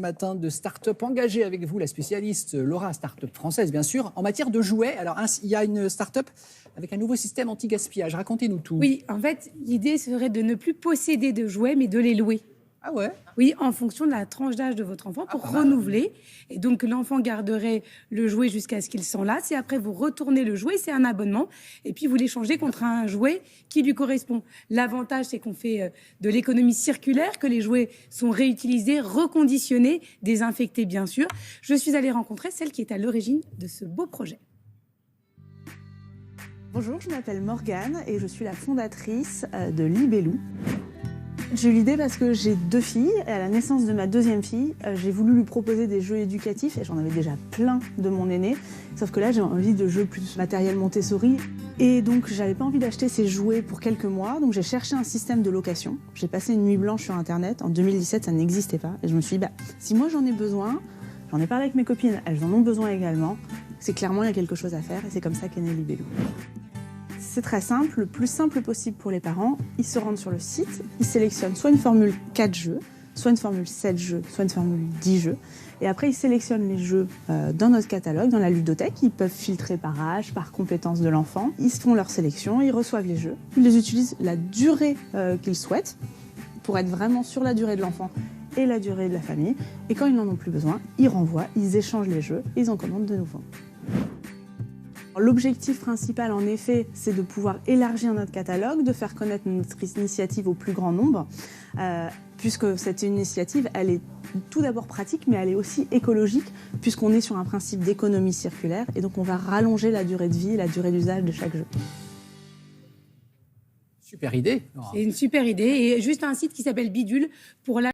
Matin de start-up engagée avec vous, la spécialiste Laura, start-up française bien sûr, en matière de jouets. Alors il y a une start-up avec un nouveau système anti-gaspillage. Racontez-nous tout. Oui, en fait, l'idée serait de ne plus posséder de jouets, mais de les louer. Ah ouais. Oui, en fonction de la tranche d'âge de votre enfant pour renouveler. Et donc, l'enfant garderait le jouet jusqu'à ce qu'il s'en lasse. Et après, vous retournez le jouet, c'est un abonnement. Et puis, vous l'échangez contre un jouet qui lui correspond. L'avantage, c'est qu'on fait de l'économie circulaire, que les jouets sont réutilisés, reconditionnés, désinfectés, bien sûr. Je suis allée rencontrer celle qui est à l'origine de ce beau projet. Bonjour, je m'appelle Morgane et je suis la fondatrice de Libellou. J'ai eu l'idée parce que j'ai 2 filles et à la naissance de ma 2e fille, j'ai voulu lui proposer des jeux éducatifs et j'en avais déjà plein de mon aîné. Sauf que là, j'ai envie de jeux plus matériel Montessori et donc j'avais pas envie d'acheter ces jouets pour quelques mois. Donc j'ai cherché un système de location. J'ai passé une nuit blanche sur Internet. En 2017, ça n'existait pas et je me suis dit, si moi j'en ai besoin, j'en ai parlé avec mes copines, elles en ont besoin également. C'est clairement, il y a quelque chose à faire et c'est comme ça qu'est né Libellou. C'est très simple, le plus simple possible pour les parents. Ils se rendent sur le site, ils sélectionnent soit une formule 4 jeux, soit une formule 7 jeux, soit une formule 10 jeux. Et après, ils sélectionnent les jeux dans notre catalogue, dans la ludothèque. Ils peuvent filtrer par âge, par compétence de l'enfant. Ils font leur sélection, ils reçoivent les jeux. Ils les utilisent la durée qu'ils souhaitent pour être vraiment sur la durée de l'enfant et la durée de la famille. Et quand ils n'en ont plus besoin, ils renvoient, ils échangent les jeux et ils en commandent de nouveau. L'objectif principal, en effet, c'est de pouvoir élargir notre catalogue, de faire connaître notre initiative au plus grand nombre, puisque cette initiative, elle est tout d'abord pratique, mais elle est aussi écologique, puisqu'on est sur un principe d'économie circulaire, et donc on va rallonger la durée de vie et la durée d'usage de chaque jeu. Super idée. C'est une super idée, et juste un site qui s'appelle Bidule pour la